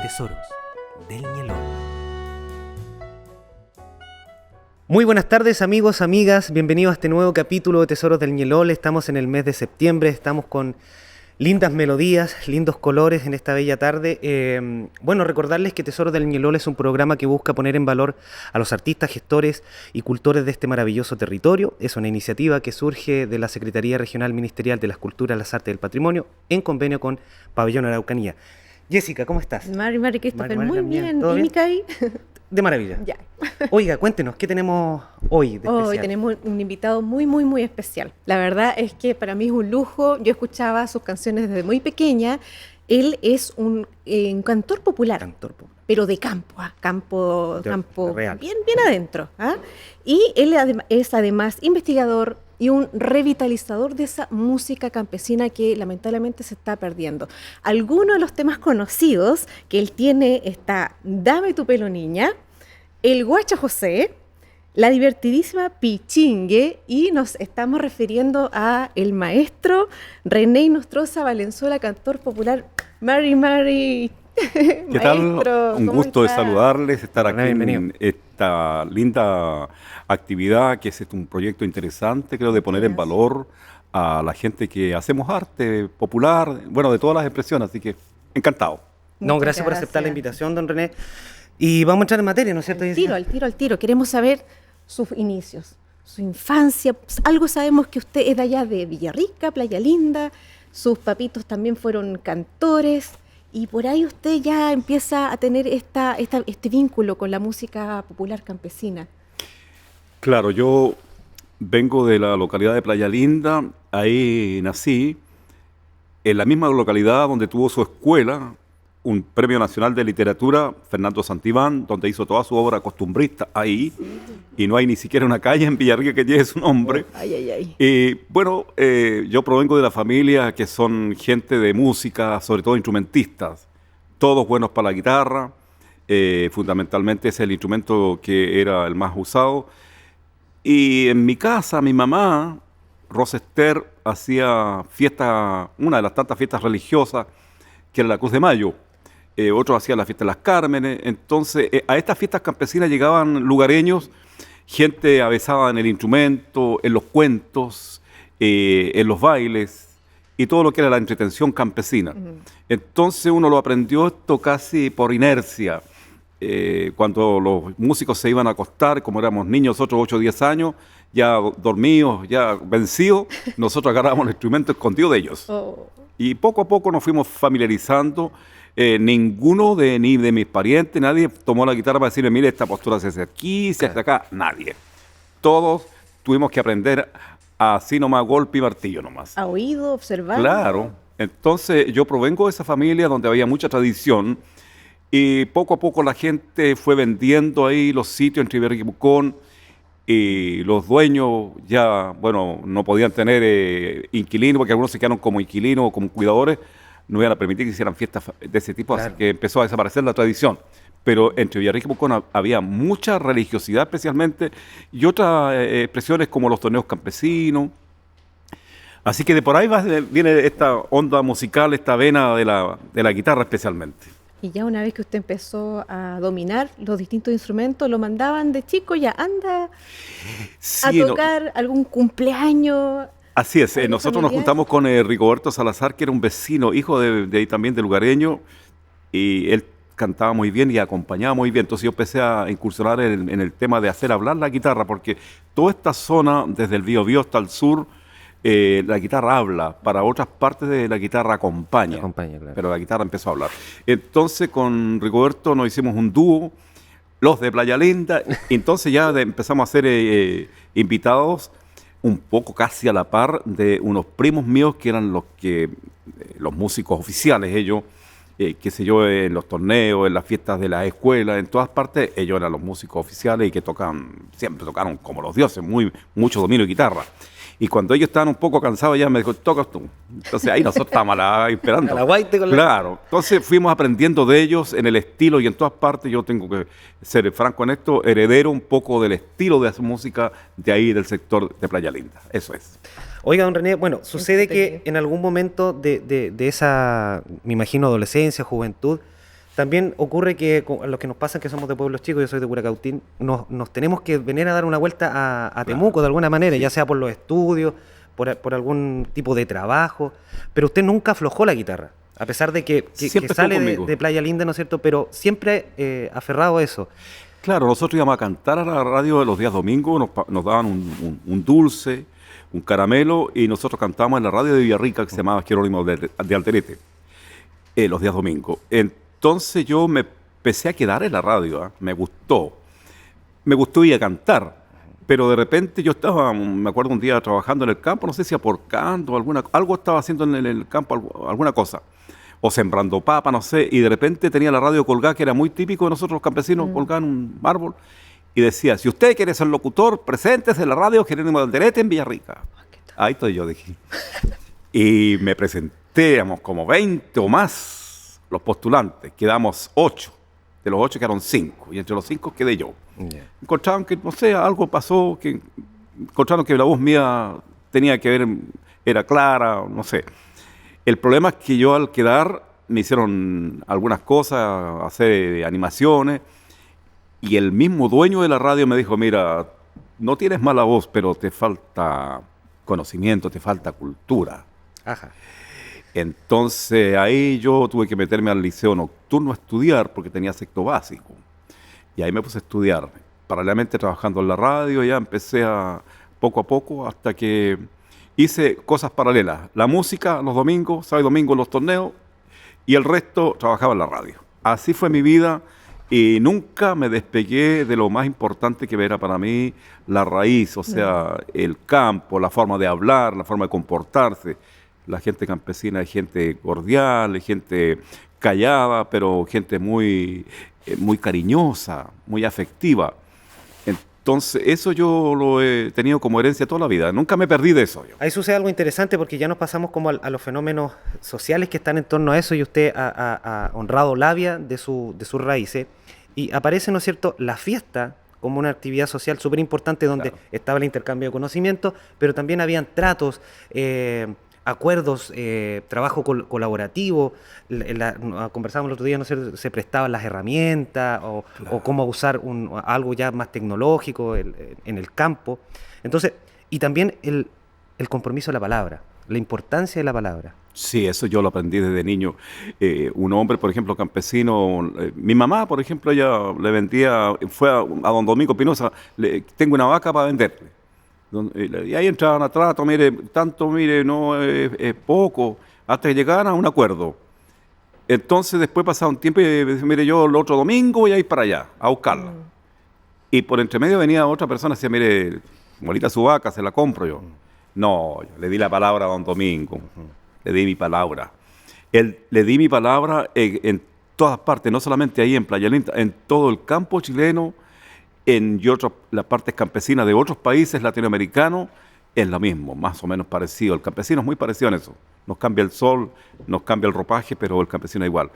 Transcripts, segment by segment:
Tesoros del Ñelol. Muy buenas tardes, amigos, amigas, bienvenidos a este nuevo capítulo de Tesoros del Ñelol. Estamos en el mes de septiembre, estamos con lindas melodías, lindos colores en esta bella tarde. Recordarles que Tesoros del Ñelol es un programa que busca poner en valor a los artistas, gestores y cultores de este maravilloso territorio. Es una iniciativa que surge de la Secretaría Regional Ministerial de las Culturas, las Artes y el Patrimonio en convenio con Pabellón Araucanía. Jessica, ¿cómo estás? Mari Christopher, Mari, muy bien. ¿Todo ¿Y bien? Micaí? De maravilla. Ya. Oiga, cuéntenos, ¿qué tenemos hoy de especial? Hoy tenemos un invitado muy especial. La verdad es que para mí es un lujo. Yo escuchaba sus canciones desde muy pequeña. Él es un cantor popular. Cantor popular. Pero de campo, campo real. bien adentro. Y él es además investigador y un revitalizador de esa música campesina que lamentablemente se está perdiendo. Algunos de los temas conocidos que él tiene está Dame tu pelo niña, El Guacho José, la divertidísima Pichingue, y nos estamos refiriendo a el maestro René Inostroza Valenzuela, cantor popular. Mari. ¿Qué tal? Un gusto de saludarles, estar aquí en esta linda actividad, que es un proyecto interesante, creo, de poner en valor a la gente que hacemos arte popular, bueno, de todas las expresiones, así que encantado. Gracias por aceptar la invitación, don René. Y vamos a entrar en materia, ¿no es cierto? Al tiro. Queremos saber sus inicios, su infancia. Algo sabemos que usted es de allá de Villarrica, Playa Linda, sus papitos también fueron cantores. Y por ahí usted ya empieza a tener este vínculo con la música popular campesina. Claro, yo vengo de la localidad de Playa Linda, ahí nací, en la misma localidad donde tuvo su escuela, un Premio Nacional de Literatura, Fernando Santibán, donde hizo toda su obra costumbrista ahí, y no hay ni siquiera una calle en Villarrica que lleve su nombre. Y bueno, yo provengo de la familia que son gente de música, sobre todo instrumentistas, todos buenos para la guitarra, fundamentalmente es el instrumento que era el más usado. Y en mi casa, mi mamá, Rosa Esther, hacía fiesta, una de las tantas fiestas religiosas, que era la Cruz de Mayo. Otros hacían la fiesta de las Cármenes. Entonces, a estas fiestas campesinas llegaban lugareños, gente avesada en el instrumento, en los cuentos, en los bailes y todo lo que era la entretención campesina. Entonces uno lo aprendió esto casi por inercia. Cuando los músicos se iban a acostar, como éramos niños, nosotros 8 o 10 años, ya dormidos, ya vencidos, nosotros agarrábamos el instrumento escondido de ellos. Y poco a poco nos fuimos familiarizando. Ninguno ni de mis parientes, nadie tomó la guitarra para decirme, mire, esta postura se hace aquí, se hace acá. Nadie. Todos tuvimos que aprender así nomás, golpe y martillo nomás. ¿A oído, observar? Claro. Entonces yo provengo de esa familia donde había mucha tradición y poco a poco la gente fue vendiendo ahí los sitios en Triberri y Pucón, y los dueños ya, bueno, no podían tener inquilinos, porque algunos se quedaron como inquilinos o como cuidadores, no iban a permitir que hicieran fiestas de ese tipo, claro. Así que empezó a desaparecer la tradición. Pero entre Villarrica y Pucón había mucha religiosidad especialmente, y otras expresiones como los torneos campesinos. Así que de por ahí viene esta onda musical, esta vena de la guitarra especialmente. Y ya una vez que usted empezó a dominar los distintos instrumentos, lo mandaban de chico, ya anda a tocar algún cumpleaños. Así es, nosotros nos juntamos con Rigoberto Salazar, que era un vecino, hijo también de lugareño, y él cantaba muy bien y acompañaba muy bien. Entonces yo empecé a incursionar en el tema de hacer hablar la guitarra, porque toda esta zona, desde el Biobío hasta el sur, la guitarra habla, para otras partes de la guitarra acompaña, claro. Pero la guitarra empezó a hablar. Entonces con Rigoberto nos hicimos un dúo, los de Playa Linda, y entonces ya empezamos a ser invitados un poco casi a la par de unos primos míos que eran los músicos oficiales, ellos, qué sé yo, en los torneos, en las fiestas de la escuela, en todas partes, ellos eran los músicos oficiales y que siempre tocaron como los dioses, mucho dominio de guitarra. Y cuando ellos estaban un poco cansados, ya me dijo, tocas tú. Entonces ahí nosotros estábamos esperando. Claro. Entonces fuimos aprendiendo de ellos en el estilo y en todas partes. Yo tengo que ser franco en esto, heredero un poco del estilo de esa música de ahí, del sector de Playa Linda. Eso es. Oiga, don René, bueno, sucede que en algún momento de esa, me imagino, adolescencia, juventud, también ocurre que a los que nos pasa que somos de pueblos chicos, yo soy de Curacautín, nos tenemos que venir a dar una vuelta a Temuco de alguna manera, ya sea por los estudios, por algún tipo de trabajo, pero usted nunca aflojó la guitarra, a pesar de que sale de Playa Linda, ¿no es cierto? Pero siempre aferrado a eso. Claro, nosotros íbamos a cantar a la radio los días domingos, nos daban un dulce, un caramelo, y nosotros cantábamos en la radio de Villarrica, que se llamaba Jerónimo de Alterete, los días domingos. Entonces yo me empecé a quedar en la radio, me gustó ir a cantar, pero de repente yo estaba, me acuerdo un día trabajando en el campo, no sé si aporcando, algo estaba haciendo en el campo, alguna cosa, o sembrando papa, no sé, y de repente tenía la radio colgada, que era muy típico de nosotros los campesinos, colgada en un árbol, y decía, si usted quiere ser locutor, preséntese en la radio Jerónimo de Alderete en Villarrica. Ahí estoy yo, dije. Y me presenté, éramos como 20 o más los postulantes, quedamos 8. De los 8 quedaron 5, y entre los 5 quedé yo. Yeah. Encontraron que, no sé, algo pasó, que encontraron que la voz mía tenía que ver, era clara, no sé. El problema es que yo al quedar me hicieron algunas cosas, hacer animaciones, y el mismo dueño de la radio me dijo, mira, no tienes mala voz, pero te falta conocimiento, te falta cultura. Ajá. Entonces ahí yo tuve que meterme al liceo nocturno a estudiar porque tenía sexto básico. Y ahí me puse a estudiar. Paralelamente trabajando en la radio, ya empecé poco a poco hasta que hice cosas paralelas. La música los domingos, sábado y domingo los torneos, y el resto trabajaba en la radio. Así fue mi vida y nunca me despegué de lo más importante que era para mí la raíz, o sea, el campo, la forma de hablar, la forma de comportarse. La gente campesina es gente cordial, es gente callada, pero gente muy cariñosa, muy afectiva. Entonces, eso yo lo he tenido como herencia toda la vida. Nunca me perdí de eso. Ahí sucede algo interesante porque ya nos pasamos como a los fenómenos sociales que están en torno a eso, y usted ha honrado labia de sus raíces. Y aparece, ¿no es cierto?, la fiesta como una actividad social súper importante donde estaba el intercambio de conocimientos, pero también habían tratos, acuerdos, trabajo colaborativo, conversábamos el otro día, no sé, se prestaban las herramientas o cómo usar algo ya más tecnológico en el campo. Entonces, y también el compromiso de la palabra, la importancia de la palabra. Sí, eso yo lo aprendí desde niño. Un hombre, por ejemplo, campesino, mi mamá, por ejemplo, ella le vendía, fue a don Domingo Pinoza, tengo una vaca para venderle. Y ahí entraban a trato, mire, no es poco, hasta que llegaran a un acuerdo. Entonces después pasaba un tiempo y decía, mire, yo el otro domingo voy a ir para allá, a buscarla. Y por entre medio venía otra persona y decía, mire, molita su vaca, se la compro yo. No, yo le di la palabra a don Domingo, le di mi palabra. Le di mi palabra en todas partes, no solamente ahí en Playa Linda, en todo el campo chileno, las partes campesinas de otros países latinoamericanos, es lo mismo, más o menos parecido. El campesino es muy parecido en eso. Nos cambia el sol, nos cambia el ropaje, pero el campesino es igual.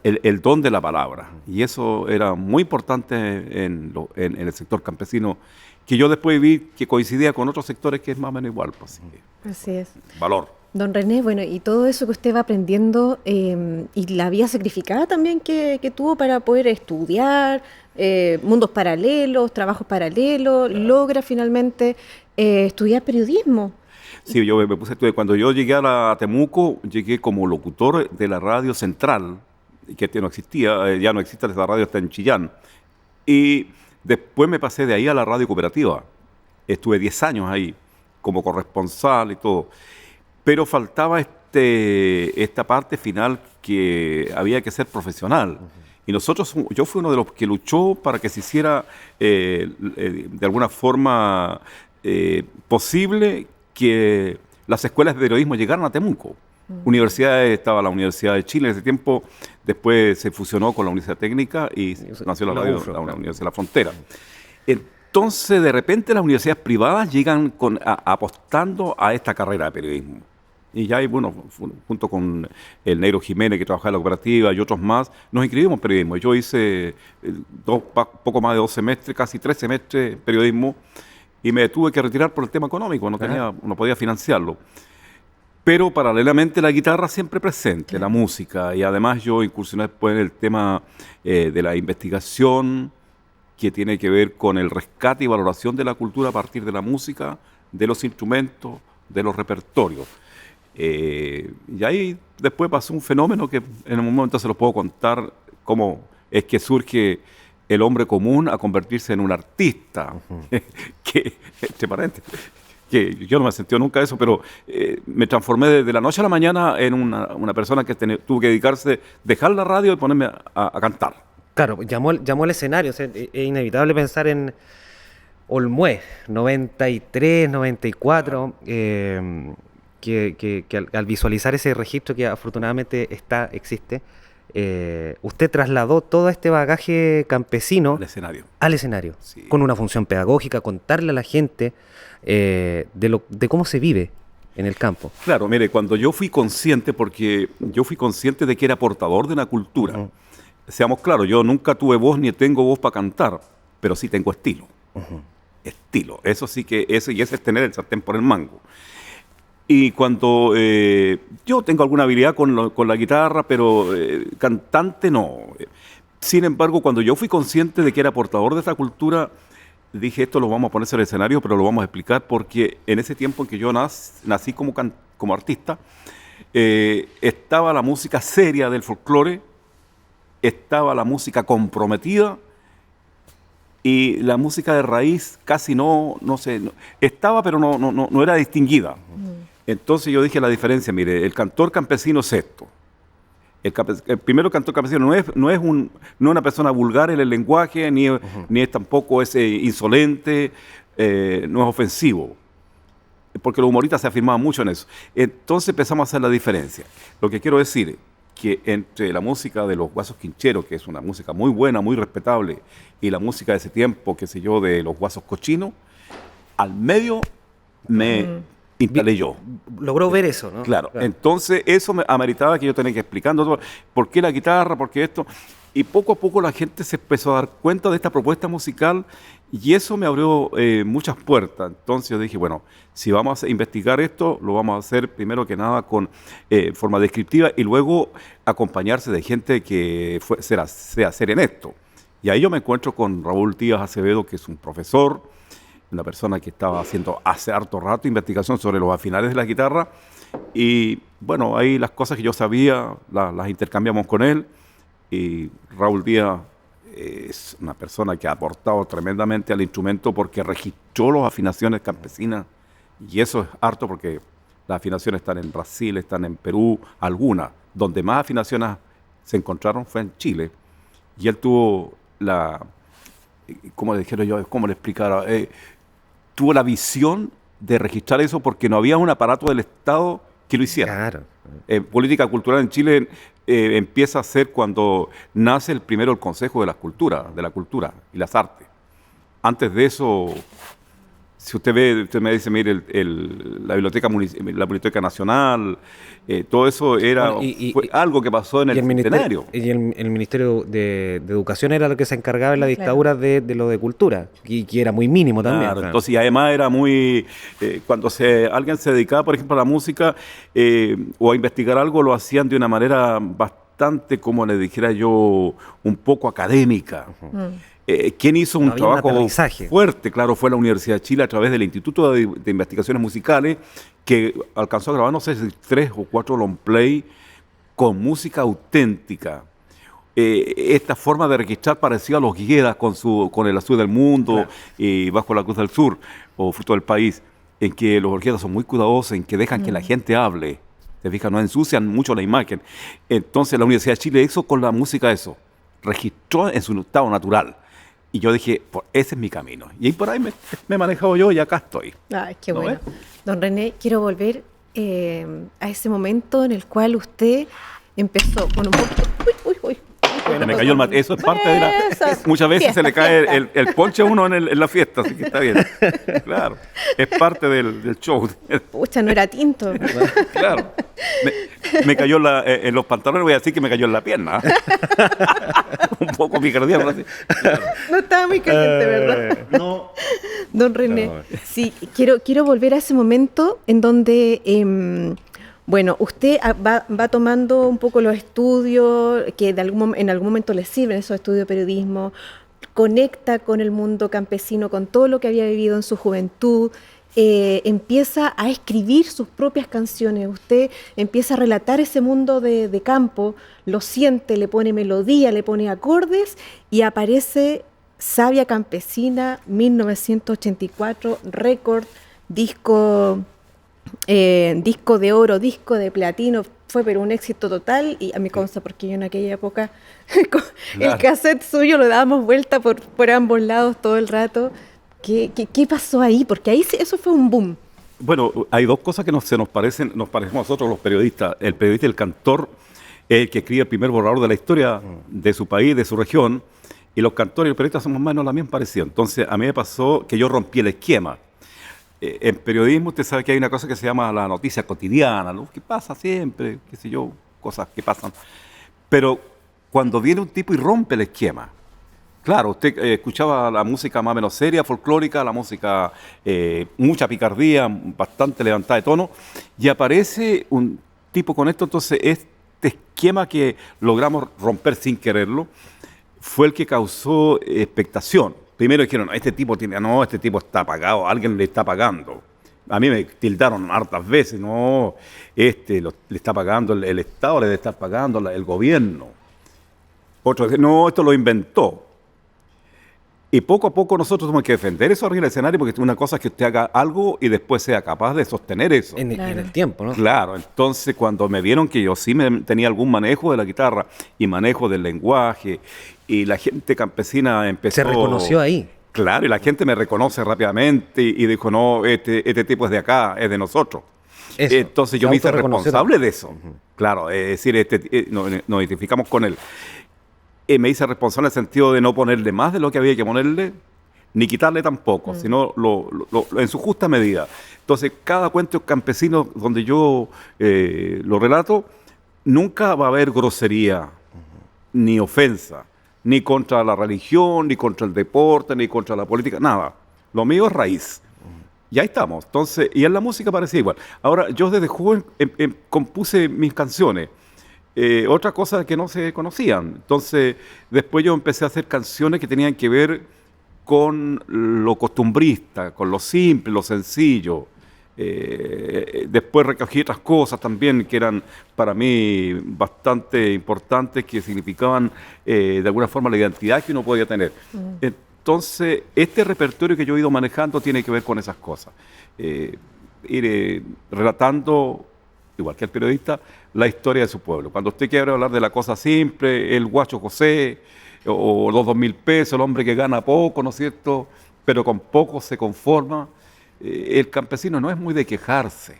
El don de la palabra. Y eso era muy importante en el sector campesino, que yo después vi que coincidía con otros sectores que es más o menos igual. Pues, así es. Valor. Don René, bueno, y todo eso que usted va aprendiendo y la vía sacrificada también que tuvo para poder estudiar, mundos paralelos, trabajos paralelos, logra finalmente estudiar periodismo. Sí, yo me puse a estudiar. Cuando yo llegué a Temuco, llegué como locutor de la radio central, que no existía, ya no existe, esa radio está en Chillán. Y después me pasé de ahí a la radio cooperativa. Estuve 10 años ahí, como corresponsal y todo. Pero faltaba esta parte final que había que ser profesional. Y yo fui uno de los que luchó para que se hiciera de alguna forma posible que las escuelas de periodismo llegaran a Temuco. Universidades, estaba la Universidad de Chile en ese tiempo, después se fusionó con la Universidad Técnica y nació la Universidad de la Frontera. Entonces, de repente, las universidades privadas llegan apostando a esta carrera de periodismo. Y ya, bueno, junto con el Negro Jiménez, que trabajaba en la cooperativa, y otros más, nos inscribimos en periodismo. Yo hice poco más de 2 semestres, casi 3 semestres en periodismo, y me tuve que retirar por el tema económico, no podía financiarlo. Pero paralelamente la guitarra siempre presente, la música. Y además yo incursioné después en el tema de la investigación, que tiene que ver con el rescate y valoración de la cultura a partir de la música, de los instrumentos, de los repertorios. Y ahí después pasó un fenómeno que en un momento se los puedo contar, cómo es que surge el hombre común a convertirse en un artista. Que, entre paréntesis, que yo no me sentí nunca eso, pero me transformé de la noche a la mañana en una persona que tuvo que dedicarse, dejar la radio y ponerme a cantar. Claro, llamó al escenario. O sea, es inevitable pensar en Olmué, 93, 94, que al visualizar ese registro que afortunadamente existe, usted trasladó todo este bagaje campesino al escenario, sí, con una función pedagógica, contarle a la gente de cómo se vive en el campo. Claro, mire, cuando yo fui consciente, porque yo fui consciente de que era portador de una cultura. Uh-huh. Seamos claros, yo nunca tuve voz ni tengo voz para cantar, pero sí tengo estilo. Uh-huh. Estilo, eso sí que ese es tener el sartén por el mango. Y cuando yo tengo alguna habilidad con la guitarra, pero cantante no. Sin embargo, cuando yo fui consciente de que era portador de esta cultura, dije, esto lo vamos a poner sobre el escenario, pero lo vamos a explicar porque en ese tiempo en que yo nací como artista, estaba la música seria del folclore, estaba la música comprometida y la música de raíz casi no estaba, pero no era distinguida. Entonces yo dije la diferencia, mire, el cantor campesino es esto. El primero cantor campesino no es una persona vulgar en el lenguaje, ni es tampoco insolente, no es ofensivo. Porque los humoristas se afirmaban mucho en eso. Entonces empezamos a hacer la diferencia. Lo que quiero decir que entre la música de los Guasos Quincheros, que es una música muy buena, muy respetable, y la música de ese tiempo, qué sé yo, de los Guasos Cochinos, al medio me instalé yo. Logró ver eso, ¿no? Claro. Entonces eso me ameritaba que yo tenía que explicando por qué la guitarra, por qué esto, y poco a poco la gente se empezó a dar cuenta de esta propuesta musical y eso me abrió muchas puertas. Entonces yo dije, bueno, si vamos a investigar esto, lo vamos a hacer primero que nada con forma descriptiva y luego acompañarse de gente que sea seria en esto. Y ahí yo me encuentro con Raúl Díaz Acevedo, que es un profesor, una persona que estaba haciendo hace harto rato investigación sobre los afinales de la guitarra. Y bueno, ahí las cosas que yo sabía las intercambiamos con él. Y Raúl Díaz es una persona que ha aportado tremendamente al instrumento porque registró las afinaciones campesinas. Y eso es harto porque las afinaciones están en Brasil, están en Perú, algunas. Donde más afinaciones se encontraron fue en Chile. Y él tuvo ¿cómo le dijera yo? ¿Cómo le explicara? Tuvo la visión de registrar eso porque no había un aparato del Estado que lo hiciera. Claro. Política cultural en Chile empieza a ser cuando nace el Consejo de la Cultura y las Artes. Antes de eso, si usted me dice, mire, la Biblioteca Nacional, todo eso fue algo que pasó en el Centenario. Y el Ministerio de Educación era lo que se encargaba en la dictadura de lo de cultura, y que era muy mínimo también. Claro, entonces, y además era muy... cuando alguien se dedicaba, por ejemplo, a la música o a investigar algo, lo hacían de una manera bastante, como le dijera yo, un poco académica. ¿Quién hizo un trabajo fuerte? Claro, fue la Universidad de Chile a través del Instituto de Investigaciones Musicales, que alcanzó a grabar, no sé si 3 o 4 long play con música auténtica. Esta forma de registrar parecía a los Guiedas con El Azul del Mundo, claro, y Bajo la Cruz del Sur, o Fruto del País, en que los Guiedas son muy cuidadosos, en que dejan que la gente hable. ¿Te fijas? No ensucian mucho la imagen. Entonces la Universidad de Chile hizo con la música eso, registró en su estado natural. Y yo dije, ese es mi camino. Y por ahí me he manejado yo y acá estoy. Ay, qué bueno. Don René, quiero volver a ese momento en el cual usted empezó con un poco... Uy. Me cayó el mate. Eso es parte de la... Muchas veces se le cae el ponche a uno en la fiesta, así que está bien. Claro, es parte del show. Pucha, no era tinto. Claro. Me cayó en los pantalones, voy a decir que me cayó en la pierna. Un poco picardía, por así. Claro. No estaba muy caliente, ¿verdad? No. Don René, sí, quiero volver a ese momento en donde Bueno, usted va tomando un poco los estudios que en algún momento le sirven, esos estudios de periodismo, conecta con el mundo campesino, con todo lo que había vivido en su juventud, empieza a escribir sus propias canciones, usted empieza a relatar ese mundo de campo, lo siente, le pone melodía, le pone acordes y aparece Savia Campesina, 1984, récord, disco de oro, disco de platino, fue pero un éxito total y a mí consta porque yo en aquella época el cassette suyo lo dábamos vuelta por ambos lados todo el rato. ¿Qué pasó ahí? Porque ahí eso fue un boom. Bueno, hay dos cosas que nos parecemos a nosotros los periodistas. El periodista y el cantor es el que escribe el primer borrador de la historia de su país, de su región, y los cantores y los periodistas somos más o menos la misma parecida. Entonces, a mí me pasó que yo rompí el esquema. En periodismo usted sabe que hay una cosa que se llama la noticia cotidiana, ¿no? Que pasa siempre, qué sé yo, cosas que pasan. Pero cuando viene un tipo y rompe el esquema, claro, usted escuchaba la música más o menos seria, folclórica, la música, mucha picardía, bastante levantada de tono, y aparece un tipo con esto, entonces este esquema que logramos romper sin quererlo fue el que causó expectación. Primero dijeron, este tipo está pagado, alguien le está pagando. A mí me tildaron hartas veces, no, le está pagando el Estado, le debe estar pagando el gobierno. Otros dicen, no, esto lo inventó. Y poco a poco nosotros tenemos que defender eso arriba del escenario, porque una cosa es que usted haga algo y después sea capaz de sostener eso. En el tiempo, ¿no? Claro, entonces cuando me vieron que yo sí tenía algún manejo de la guitarra y manejo del lenguaje, y la gente campesina empezó... Se reconoció ahí. Claro, y la gente me reconoce rápidamente y dijo, no, este tipo es de acá, es de nosotros. Eso, entonces yo me hice responsable de eso. Claro, es decir, nos identificamos con él. Me hice responsable en el sentido de no ponerle más de lo que había que ponerle, ni quitarle tampoco, sino en su justa medida. Entonces, cada cuento campesino donde yo lo relato, nunca va a haber grosería, ni ofensa, ni contra la religión, ni contra el deporte, ni contra la política, nada. Lo mío es raíz. Y ahí estamos. Entonces, y en la música parecía igual. Ahora, yo desde joven compuse mis canciones. Otra cosa que no se conocían. Entonces, después yo empecé a hacer canciones que tenían que ver con lo costumbrista, con lo simple, lo sencillo. Después recogí otras cosas también que eran para mí bastante importantes, que significaban de alguna forma la identidad que uno podía tener. Entonces, este repertorio que yo he ido manejando tiene que ver con esas cosas. Ir relatando, igual que el periodista, la historia de su pueblo. Cuando usted quiere hablar de la cosa simple, el guacho José, o los 2.000 pesos, el hombre que gana poco, ¿no es cierto?, pero con poco se conforma. El campesino no es muy de quejarse.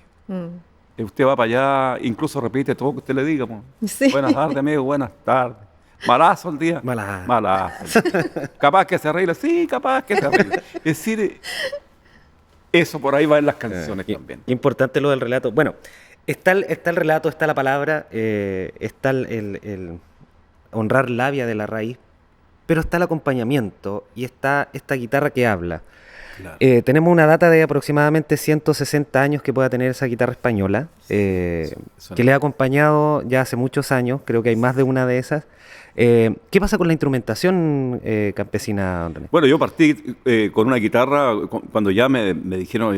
Usted va para allá, incluso repite todo lo que usted le diga. Sí. Buenas tardes, amigo, buenas tardes. Malazo el día. Malazo. Capaz que se arregle. Sí, capaz que se arregle. Es decir, eso por ahí va en las canciones también. Importante lo del relato. Bueno, está el relato, está la palabra, está el honrar la vía de la raíz, pero está el acompañamiento y está esta guitarra que habla. Claro. Tenemos una data de aproximadamente 160 años que pueda tener esa guitarra española, que le ha acompañado ya hace muchos años, creo que hay más de una de esas. ¿Qué pasa con la instrumentación campesina, René? Bueno, yo partí con una guitarra cuando ya me dijeron,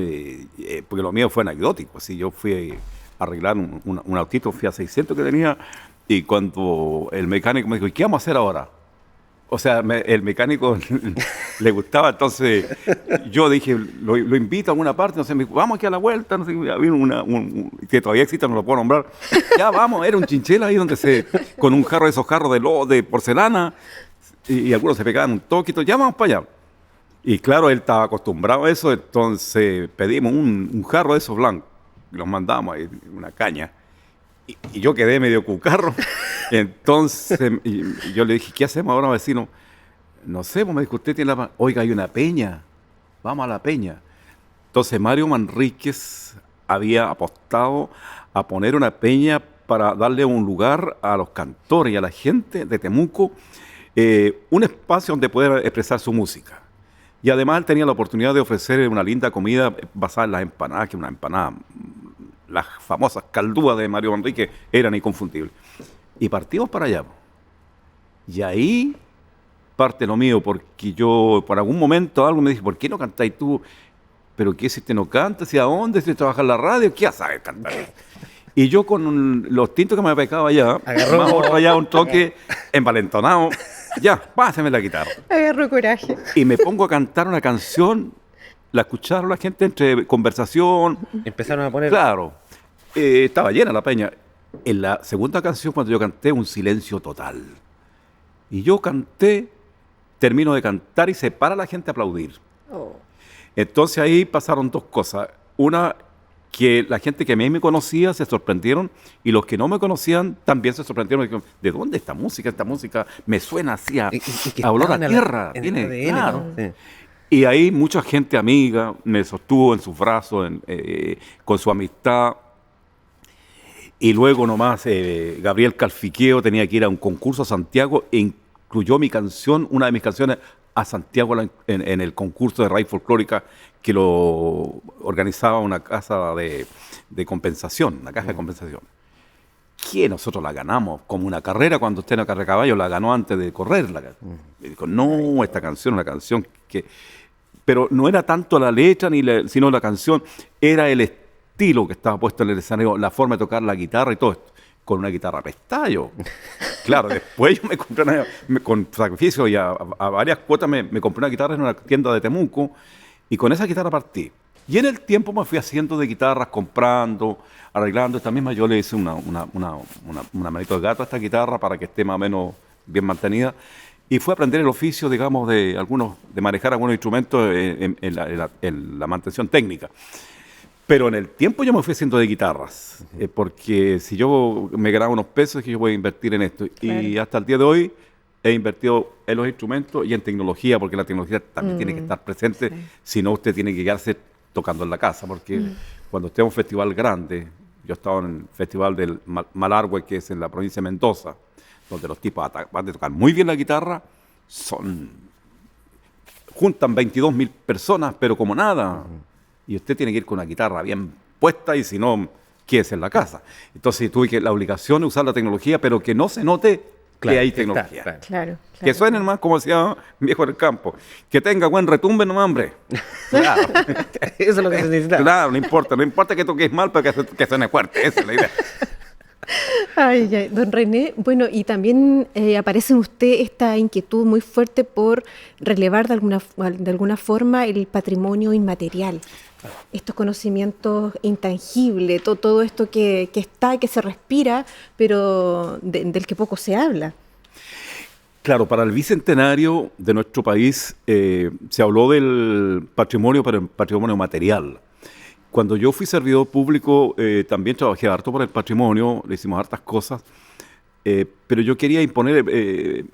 porque lo mío fue anecdótico, así yo fui a arreglar un autito, fui a 600 que tenía, y cuando el mecánico me dijo, ¿y qué vamos a hacer ahora? O sea, el mecánico le gustaba, entonces yo dije, lo invito a alguna parte, no sé, me dijo, vamos aquí a la vuelta, no sé, había que todavía existe, no lo puedo nombrar. Ya vamos, era un chinchela ahí donde con un jarro de esos jarros de porcelana, y algunos se pegaban un toquito, ya vamos para allá. Y claro, él estaba acostumbrado a eso, entonces pedimos un jarro de esos blancos, y los mandamos ahí, una caña. Y yo quedé medio cucarro. Entonces yo le dije, ¿qué hacemos ahora, vecino? No sé, pues me dijo, usted tiene Oiga, hay una peña, vamos a la peña. Entonces Mario Manríquez había apostado a poner una peña para darle un lugar a los cantores y a la gente de Temuco, un espacio donde poder expresar su música. Y además él tenía la oportunidad de ofrecer una linda comida basada en las empanadas, que es una empanada las famosas caldúas de Mario Manrique eran inconfundibles. Y partimos para allá. Y ahí parte lo mío, porque yo por algún momento algo me dije, ¿por qué no cantáis tú? ¿Pero qué si usted no canta? ¿Si a dónde? ¿Si trabaja en la radio? ¿Qué sabes cantar? Y yo con los tintos que me había pecado allá, más otro allá, un toque envalentonado, ya, pásame la guitarra. Agarró coraje. Y me pongo a cantar una canción, la escucharon la gente entre conversación. Empezaron a poner... Claro, estaba llena la peña. En la segunda canción, cuando yo canté, un silencio total. Y yo canté, termino de cantar y se para la gente a aplaudir. Oh. Entonces ahí pasaron dos cosas. Una, que la gente que a mí me conocía se sorprendieron y los que no me conocían también se sorprendieron. Dijeron, ¿de dónde esta música? Esta música me suena así a olor a tierra. Tiene, claro. Sí. Y ahí mucha gente amiga me sostuvo en sus brazos, con su amistad. Y luego nomás Gabriel Calfiqueo tenía que ir a un concurso a Santiago e incluyó mi canción, una de mis canciones, a Santiago en el concurso de raíz folclórica que lo organizaba una casa de compensación, una caja de compensación. Que nosotros la ganamos como una carrera, cuando usted en la carrera de caballo la ganó antes de correrla. Y dijo, no, esta canción, una canción que... Pero no era tanto la letra, sino la canción, era el estilo que estaba puesto en el escenario, la forma de tocar la guitarra y todo esto, con una guitarra pestallo. Claro, después yo me compré con sacrificio y a varias cuotas me compré una guitarra en una tienda de Temuco y con esa guitarra partí. Y en el tiempo me fui haciendo de guitarras, comprando, arreglando. Esta misma yo le hice una manito de gato a esta guitarra para que esté más o menos bien mantenida. Y fue a aprender el oficio, digamos, de manejar algunos instrumentos en la mantención técnica. Pero en el tiempo yo me fui haciendo de guitarras, porque si yo me ganaba unos pesos, que yo voy a invertir en esto. Claro. Y hasta el día de hoy he invertido en los instrumentos y en tecnología, porque la tecnología también tiene que estar presente, si no usted tiene que quedarse tocando en la casa, porque cuando esté en un festival grande, yo estaba en el festival del Malargüe, que es en la provincia de Mendoza, donde los tipos van a tocar muy bien la guitarra, juntan 22.000 personas, pero como nada. Y usted tiene que ir con una guitarra bien puesta y si no, quédese en la casa. Entonces tuve la obligación de usar la tecnología, pero que no se note que hay tecnología. Claro. Que suene nomás, como decía viejo del campo. Que tenga buen retumbe nomás, hombre. Claro. Eso es lo que se necesita. Claro, no importa que toques mal, pero que suene fuerte. Esa es la idea. Ay, don René, bueno, y también aparece en usted esta inquietud muy fuerte por relevar de alguna forma el patrimonio inmaterial, estos conocimientos intangibles, todo esto que está, que se respira, pero del que poco se habla. Claro, para el bicentenario de nuestro país se habló del patrimonio, pero el patrimonio material. Cuando yo fui servidor público, también trabajé harto por el patrimonio, le hicimos hartas cosas, pero yo quería imponer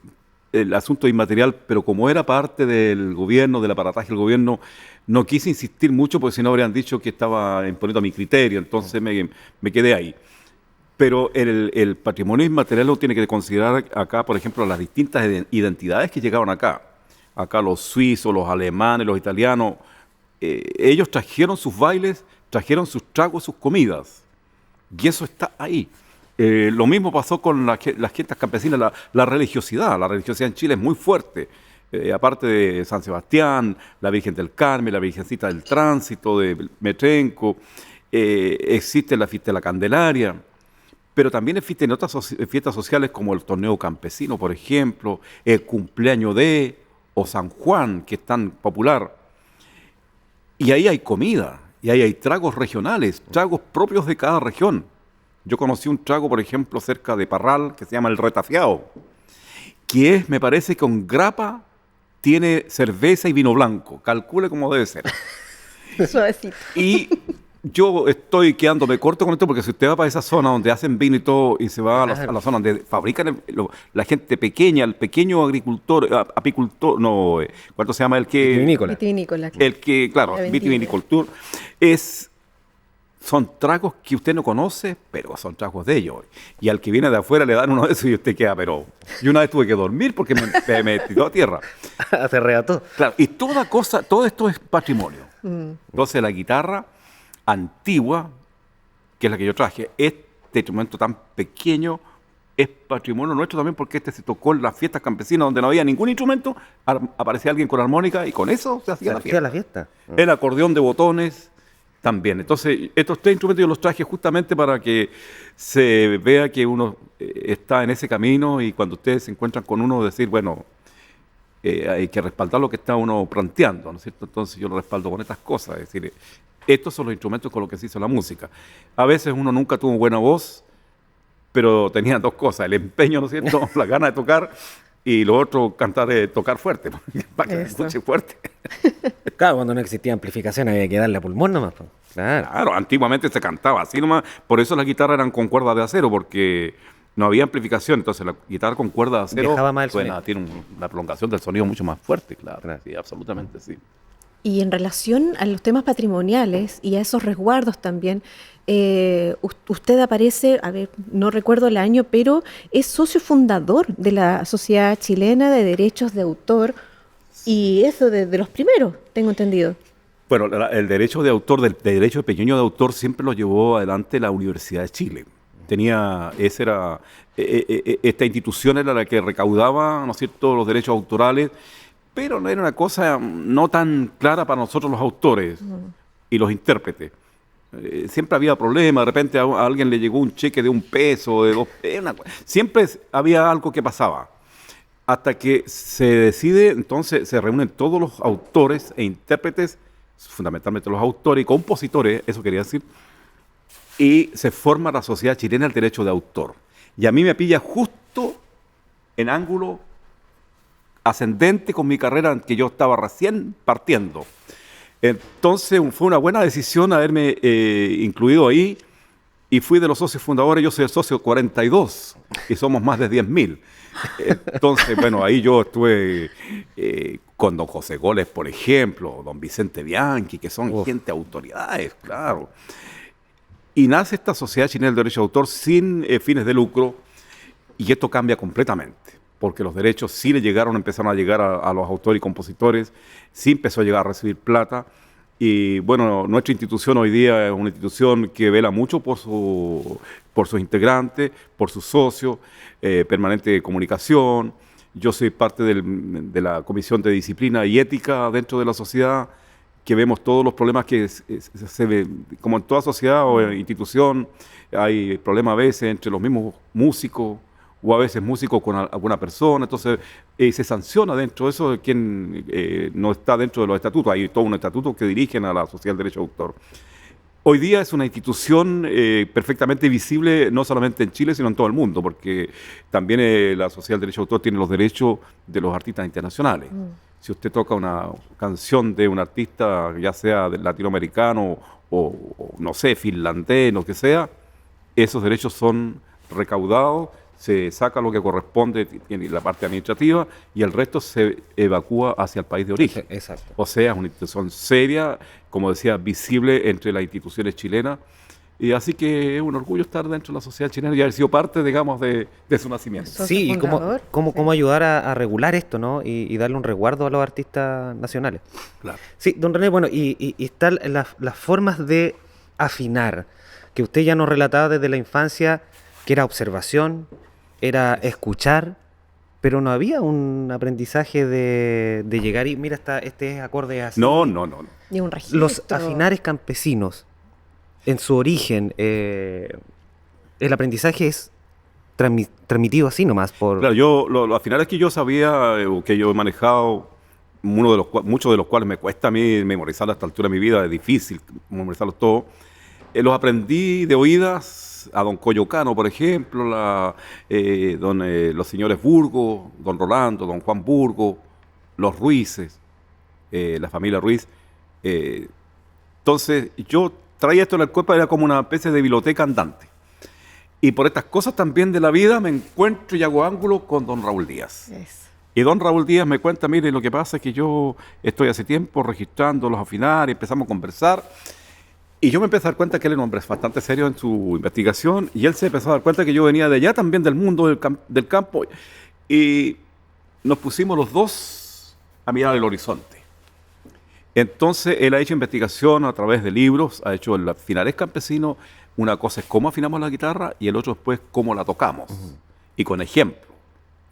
el asunto inmaterial, pero como era parte del gobierno, del aparataje del gobierno, no quise insistir mucho, porque si no habrían dicho que estaba imponiendo a mi criterio, entonces me quedé ahí. Pero el patrimonio inmaterial lo tiene que considerar acá, por ejemplo, las distintas identidades que llegaron acá. Acá los suizos, los alemanes, los italianos, ellos trajeron sus bailes, trajeron sus tragos, sus comidas. Y eso está ahí. Lo mismo pasó con las fiestas campesinas, la religiosidad. La religiosidad en Chile es muy fuerte. Aparte de San Sebastián, la Virgen del Carmen, la Virgencita del Tránsito, de Metrenco, existe la fiesta de la Candelaria. Pero también existen otras fiestas sociales como el torneo campesino, por ejemplo, el cumpleaños o San Juan, que es tan popular. Y ahí hay comida, y ahí hay tragos regionales, tragos propios de cada región. Yo conocí un trago, por ejemplo, cerca de Parral, que se llama el Retafiao, que me parece que con grapa tiene cerveza y vino blanco. Calcule cómo debe ser. Suavecito. Y yo estoy quedándome corto con esto, porque si usted va para esa zona donde hacen vino y todo, y se va a la zona donde fabrican la gente pequeña, el pequeño agricultor, apicultor, no, ¿cuánto se llama el que? Vitivinícola. El que, claro, vitivinicultor, son tragos que usted no conoce, pero son tragos de ellos. Y al que viene de afuera le dan uno de esos y usted queda, pero... Yo una vez tuve que dormir porque me tiró a tierra. Se reató. Claro, y todo esto es patrimonio. Entonces la guitarra antigua, que es la que yo traje. Este instrumento tan pequeño es patrimonio nuestro también porque este se tocó en las fiestas campesinas donde no había ningún instrumento, aparecía alguien con armónica y con eso se hacía la fiesta. El acordeón de botones también. Entonces, estos 3 instrumentos yo los traje justamente para que se vea que uno está en ese camino y cuando ustedes se encuentran con uno, decir, bueno, hay que respaldar lo que está uno planteando, ¿no es cierto? Entonces yo lo respaldo con estas cosas, es decir, estos son los instrumentos con los que se hizo la música. A veces uno nunca tuvo buena voz, pero tenía 2 cosas, el empeño, ¿no es cierto?, la gana de tocar, y lo otro, tocar fuerte, para que escuche fuerte. Claro, cuando no existía amplificación había que darle a pulmón nomás. Claro, antiguamente se cantaba así nomás, por eso las guitarras eran con cuerdas de acero, porque no había amplificación, entonces la guitarra con cuerda de acero tiene una prolongación del sonido mucho más fuerte, claro. Sí, absolutamente, sí. Y en relación a los temas patrimoniales y a esos resguardos también, usted aparece, a ver, no recuerdo el año, pero es socio fundador de la Sociedad Chilena de Derechos de Autor, y eso de los primeros, tengo entendido. Bueno, el derecho de autor, del derecho pequeño de autor, siempre lo llevó adelante la Universidad de Chile. Esta institución era la que recaudaba, ¿no es cierto?, los derechos autorales, pero no era una cosa no tan clara para nosotros los autores y los intérpretes. Siempre había problemas, de repente a alguien le llegó un cheque de $1, de 2 pesos, siempre había algo que pasaba. Hasta que se decide, entonces se reúnen todos los autores e intérpretes, fundamentalmente los autores y compositores, eso quería decir, y se forma la Sociedad Chilena del Derecho de Autor. Y a mí me pilla justo en ángulo ascendente con mi carrera, que yo estaba recién partiendo. Entonces fue una buena decisión haberme incluido ahí, y fui de los socios fundadores. Yo soy el socio 42 y somos más de 10.000. Entonces, bueno, ahí yo estuve con don José Goles, por ejemplo, don Vicente Bianchi, que son gente, autoridades, claro. Y nace esta Sociedad Chilena del Derecho de Autor sin fines de lucro, y esto cambia completamente, porque los derechos sí empezaron a llegar a los autores y compositores, sí empezó a llegar a recibir plata, y bueno, nuestra institución hoy día es una institución que vela mucho por sus integrantes, por sus socios, permanente de comunicación. Yo soy parte de la Comisión de Disciplina y Ética dentro de la sociedad, que vemos todos los problemas que se ve, como en toda sociedad o institución, hay problemas a veces entre los mismos músicos, o a veces músicos con alguna persona, entonces se sanciona dentro de eso quien no está dentro de los estatutos. Hay todo un estatuto que dirigen a la Sociedad del Derecho de Autor. Hoy día es una institución perfectamente visible, no solamente en Chile, sino en todo el mundo, porque también la Sociedad del Derecho de Autor tiene los derechos de los artistas internacionales. Si usted toca una canción de un artista, ya sea latinoamericano o no sé, finlandés, lo que sea, esos derechos son recaudados, se saca lo que corresponde, tiene la parte administrativa, y el resto se evacúa hacia el país de origen. Exacto. O sea, es una institución seria, como decía, visible entre las instituciones chilenas, y así que es un orgullo estar dentro de la sociedad chilena y haber sido parte, digamos, de su nacimiento. Sí, y cómo ayudar a regular esto, ¿no? Y darle un resguardo a los artistas nacionales. Claro. Sí, don René, bueno, y están las formas de afinar, que usted ya nos relataba desde la infancia, que era observación, era escuchar, pero no había un aprendizaje de llegar y mira, este acorde así. No. Ni un registro. Los afinares campesinos, en su origen, el aprendizaje es transmitido así nomás por... Claro, los afinares que yo sabía, que yo he manejado, muchos de los cuales me cuesta a mí memorizar a esta altura de mi vida, es difícil memorizarlos todos, los aprendí de oídas a don Coyocano, por ejemplo, los señores Burgos, don Rolando, don Juan Burgos, los Ruices, la familia Ruiz. Entonces, yo traía esto en el cuerpo, era como una especie de biblioteca andante. Y por estas cosas también de la vida me encuentro y hago ángulo con don Raúl Díaz. Y don Raúl Díaz me cuenta, mire, lo que pasa es que yo estoy hace tiempo registrando los afinares, empezamos a conversar, y yo me empecé a dar cuenta que él era un hombre bastante serio en su investigación, y él se empezó a dar cuenta que yo venía de allá también, del mundo del campo, y nos pusimos los dos a mirar el horizonte. Entonces él ha hecho investigación a través de libros, ha hecho el Afinares Campesinos, Una cosa es cómo afinamos la guitarra y el otro después cómo la tocamos. Y con ejemplo.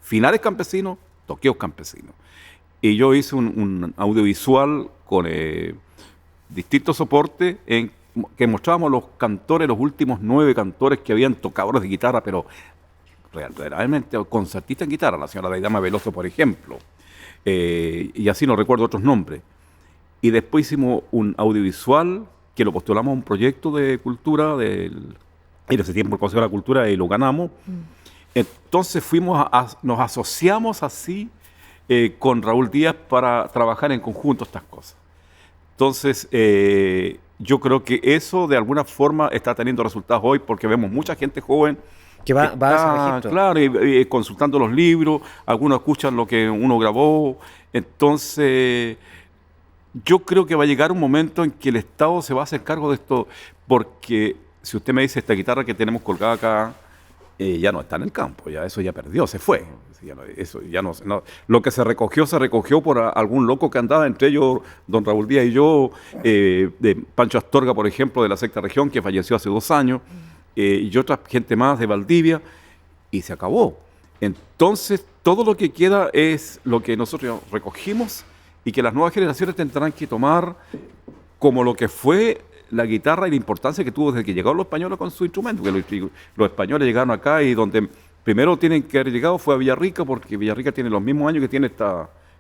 Finales campesinos, toqueos campesinos. Y yo hice un audiovisual con distintos soportes en que mostrábamos los cantores, los últimos 9 cantores que habían tocadores de guitarra, pero realmente concertistas en guitarra, la señora Daidama Veloso, por ejemplo, y así no recuerdo otros nombres. Y después hicimos un audiovisual que lo postulamos a un proyecto de cultura en ese tiempo el Consejo de la Cultura y lo ganamos. Entonces nos asociamos así con Raúl Díaz para trabajar en conjunto estas cosas. Entonces, yo creo que eso de alguna forma está teniendo resultados hoy porque vemos mucha gente joven que va a ese registro. Claro, y consultando los libros, algunos escuchan lo que uno grabó. Entonces, yo creo que va a llegar un momento en que el Estado se va a hacer cargo de esto, porque si usted me dice esta guitarra que tenemos colgada acá, ya no está en el campo, ya eso ya perdió, se fue. Eso ya no, lo que se recogió por algún loco que andaba, entre ellos don Raúl Díaz y yo, de Pancho Astorga, por ejemplo, de la Sexta Región, que falleció hace 2 años, y otra gente más de Valdivia, y se acabó. Entonces, todo lo que queda es lo que nosotros recogimos y que las nuevas generaciones tendrán que tomar como lo que fue la guitarra y la importancia que tuvo desde que llegaron los españoles con su instrumento, que los españoles llegaron acá y donde primero tienen que haber llegado fue a Villarrica, porque Villarrica tiene los mismos años que tiene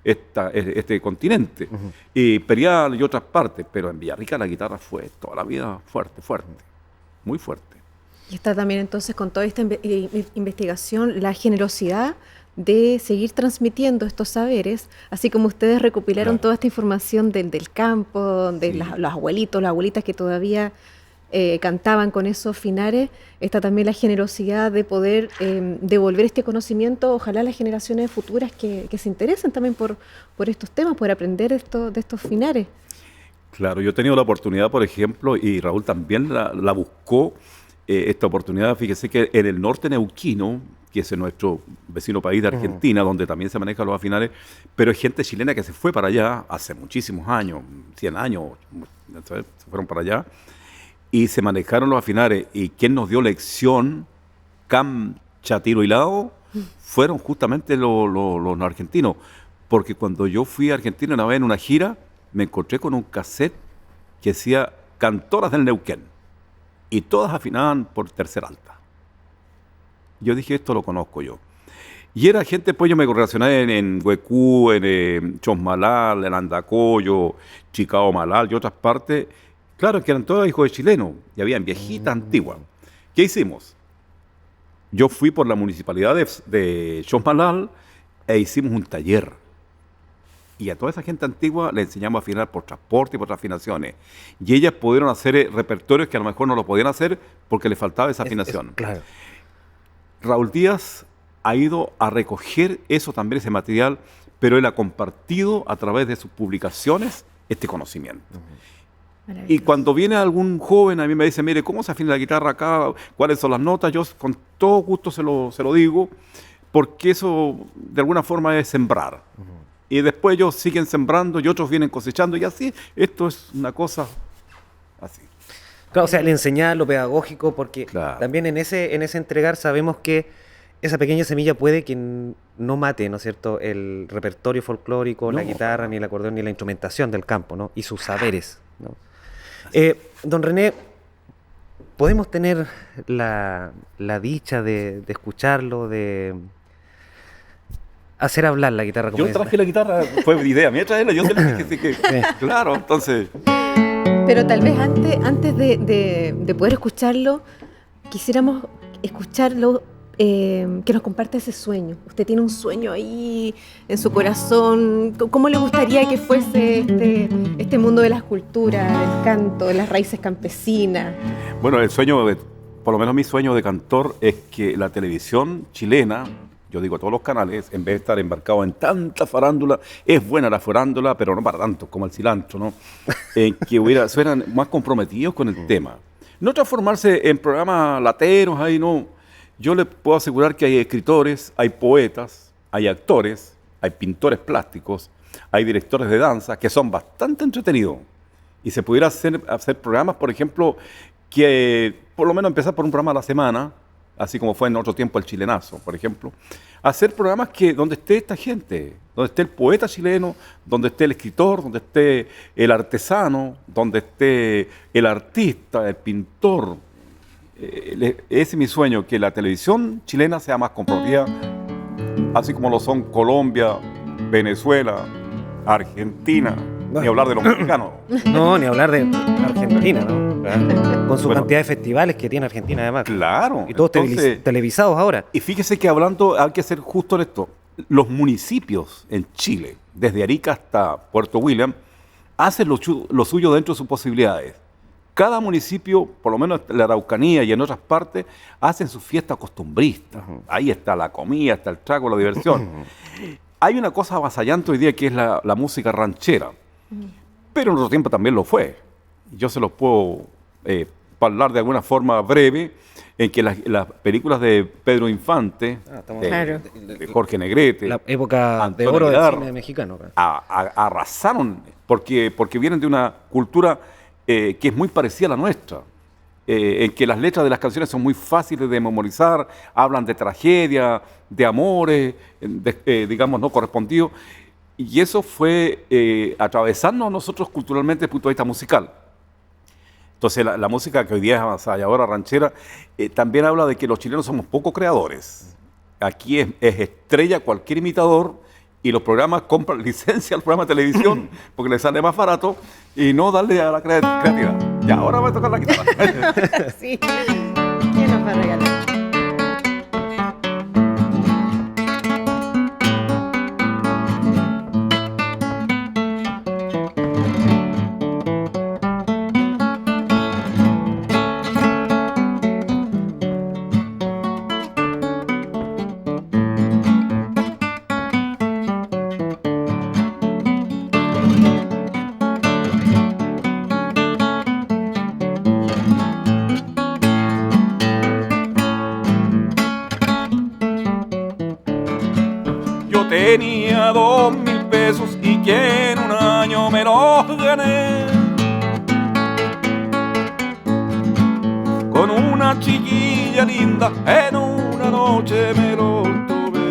este continente, y Perial y otras partes, pero en Villarrica la guitarra fue toda la vida fuerte, muy fuerte. Y está también entonces con toda esta investigación la generosidad de seguir transmitiendo estos saberes, así como ustedes recopilaron toda esta información del campo, de los abuelitos, las abuelitas que todavía cantaban con esos finares. Está también la generosidad de poder devolver este conocimiento, ojalá a las generaciones futuras que se interesen también por estos temas, por aprender de estos finares. Claro, yo he tenido la oportunidad, por ejemplo, y Raúl también la buscó, esta oportunidad. Fíjese que en el norte neuquino, que es nuestro vecino país de Argentina, donde también se manejan los afinales, pero hay gente chilena que se fue para allá hace muchísimos años, 100 años, se fueron para allá, y se manejaron los afinales. Y quien nos dio lección, cancha, tiro y lado, fueron justamente los argentinos. Porque cuando yo fui a Argentina una vez en una gira, me encontré con un cassette que decía Cantoras del Neuquén, y todas afinaban por tercera alta. Yo dije, esto lo conozco yo. Y era gente, pues yo me relacioné en Huecú, en Chosmalal, en Andacoyo, Chicao Malal y otras partes. Claro que eran todos hijos de chilenos y habían viejitas antiguas. ¿Qué hicimos? Yo fui por la municipalidad de Chosmalal e hicimos un taller. Y a toda esa gente antigua le enseñamos a afinar por transporte y por afinaciones. Y ellas pudieron hacer repertorios que a lo mejor no lo podían hacer porque les faltaba esa afinación. Claro. Raúl Díaz ha ido a recoger eso también, ese material, pero él ha compartido a través de sus publicaciones este conocimiento. Y cuando viene algún joven a mí me dice, mire, ¿cómo se afina la guitarra acá? ¿Cuáles son las notas? Yo con todo gusto se lo digo, porque eso de alguna forma es sembrar. Y después ellos siguen sembrando y otros vienen cosechando, y así, esto es una cosa así. Claro, o sea, el enseñar lo pedagógico, porque también en ese entregar sabemos que esa pequeña semilla puede que no mate, ¿no es cierto?, el repertorio folclórico, la guitarra, ni el acordeón, ni la instrumentación del campo, ¿no?, y sus saberes, ¿no? Don René, ¿podemos tener la dicha de escucharlo, de hacer hablar la guitarra? Como yo traje la guitarra, fue idea mía traerla, yo se la dije que claro, entonces... Pero tal vez antes de poder escucharlo, quisiéramos escucharlo, que nos comparte ese sueño. Usted tiene un sueño ahí en su corazón. ¿Cómo le gustaría que fuese este mundo de la escultura, del canto, de las raíces campesinas? Bueno, por lo menos mi sueño de cantor es que la televisión chilena, yo digo a todos los canales, en vez de estar embarcado en tanta farándula, es buena la farándula, pero no para tanto como el cilantro, ¿no? Que fueran más comprometidos con el tema. No transformarse en programas lateros ahí, no. Yo le puedo asegurar que hay escritores, hay poetas, hay actores, hay pintores plásticos, hay directores de danza que son bastante entretenidos. Y se pudiera hacer programas, por ejemplo, que por lo menos empezar por un programa a la semana, así como fue en otro tiempo el Chilenazo, por ejemplo, hacer programas donde esté esta gente, donde esté el poeta chileno, donde esté el escritor, donde esté el artesano, donde esté el artista, el pintor. Ese es mi sueño, que la televisión chilena sea más comprometida, así como lo son Colombia, Venezuela, Argentina, ni hablar de los mexicanos. No, ni hablar de Argentina, ¿no? Con su cantidad de festivales que tiene Argentina además. Claro. Y todos televisados ahora. Y fíjese que hablando, hay que ser justo en esto, los municipios en Chile, desde Arica hasta Puerto William, hacen lo suyo dentro de sus posibilidades. Cada municipio, por lo menos en la Araucanía y en otras partes, hacen su fiesta costumbrista. Ahí está la comida, está el trago, la diversión. Hay una cosa avasallante hoy día que es la música ranchera, pero en otro tiempo también lo fue. Yo se los puedo hablar de alguna forma breve, en que las películas de Pedro Infante, de Jorge Negrete, la época Antonio de oro Aguilar, del cine mexicano. arrasaron, porque vienen de una cultura que es muy parecida a la nuestra, en que las letras de las canciones son muy fáciles de memorizar, hablan de tragedia, de amores, digamos, no correspondidos, y eso fue atravesando a nosotros culturalmente desde el punto de vista musical. Entonces la música que hoy día es avasalladora, ranchera, también habla de que los chilenos somos poco creadores. Aquí es estrella cualquier imitador, y los programas compran licencia al programa de televisión porque les sale más barato y no darle a la creatividad. Ya, ahora voy a tocar la guitarra. Sí. ¿Quién nos va a regalar? Tenía 2.000 pesos y que en un año me los gané. Con una chiquilla linda en una noche me lo tuve.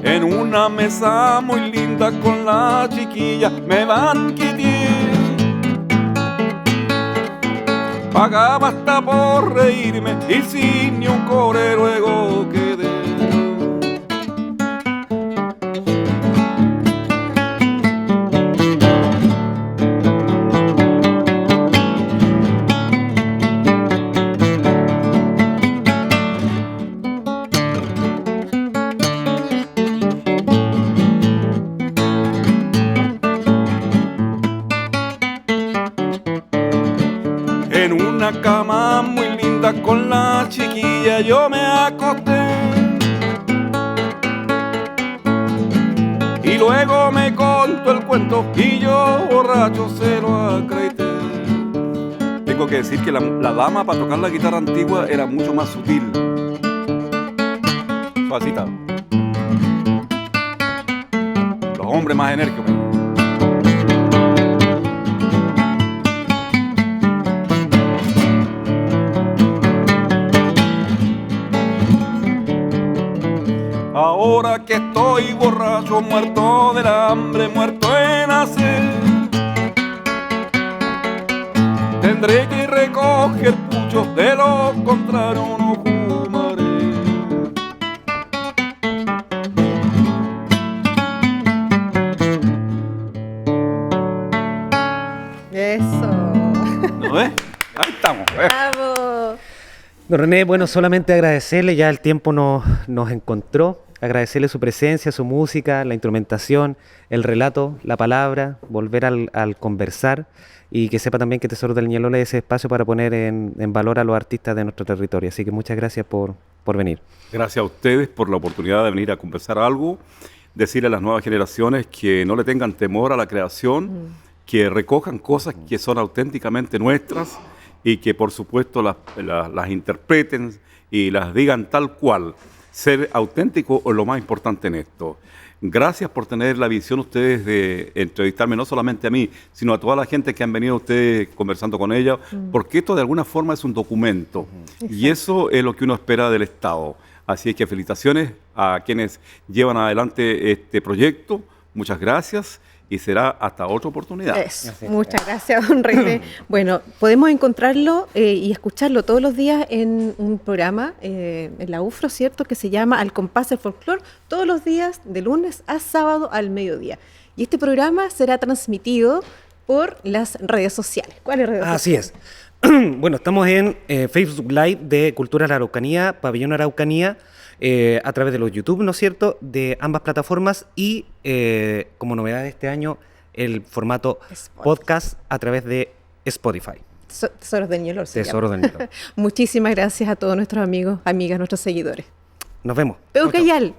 En una mesa muy linda con la chiquilla me banqueteé. Pagaba hasta por reírme y sin ni un cobre luego quedé. En una cama muy linda con la chiquilla yo me acosté. Y luego me contó el cuento y yo borracho se lo acredité. Tengo que decir que la dama para tocar la guitarra antigua era mucho más sutil. Suavecita. Los hombres más enérgicos. Ahora que estoy borracho, muerto del hambre, muerto en hacer, tendré que recoger puchos, de lo contrario no fumaré. Eso. ¿No ves? Ahí estamos. ¡Bravo! Don René, bueno, solamente agradecerle, ya el tiempo nos encontró, agradecerle su presencia, su música, la instrumentación, el relato, la palabra, volver al conversar, y que sepa también que Tesoro del Ñelole es ese espacio para poner en valor a los artistas de nuestro territorio. Así que muchas gracias por venir. Gracias a ustedes por la oportunidad de venir a conversar algo, decirle a las nuevas generaciones que no le tengan temor a la creación, que recojan cosas que son auténticamente nuestras y que por supuesto las interpreten y las digan tal cual. Ser auténtico es lo más importante en esto. Gracias por tener la visión ustedes de entrevistarme no solamente a mí, sino a toda la gente que han venido ustedes conversando con ella, porque esto de alguna forma es un documento y eso es lo que uno espera del Estado. Así es que felicitaciones a quienes llevan adelante este proyecto. Muchas gracias y será hasta otra oportunidad. Muchas gracias, don René. Bueno, podemos encontrarlo y escucharlo todos los días en un programa en la UFRO, ¿cierto?, que se llama Al Compás del Folclor, todos los días de lunes a sábado al mediodía. Y este programa será transmitido por las redes sociales. ¿Cuáles redes sociales? Así es. Bueno, estamos en Facebook Live de Cultura La Araucanía, Pabellón Araucanía, a través de los YouTube, ¿no es cierto?, de ambas plataformas y como novedad de este año, el formato podcast a través de Spotify. Tesoros del Ñelol. Tesoros del Ñelol. Muchísimas gracias a todos nuestros amigos, amigas, nuestros seguidores. Nos vemos. Peucayal.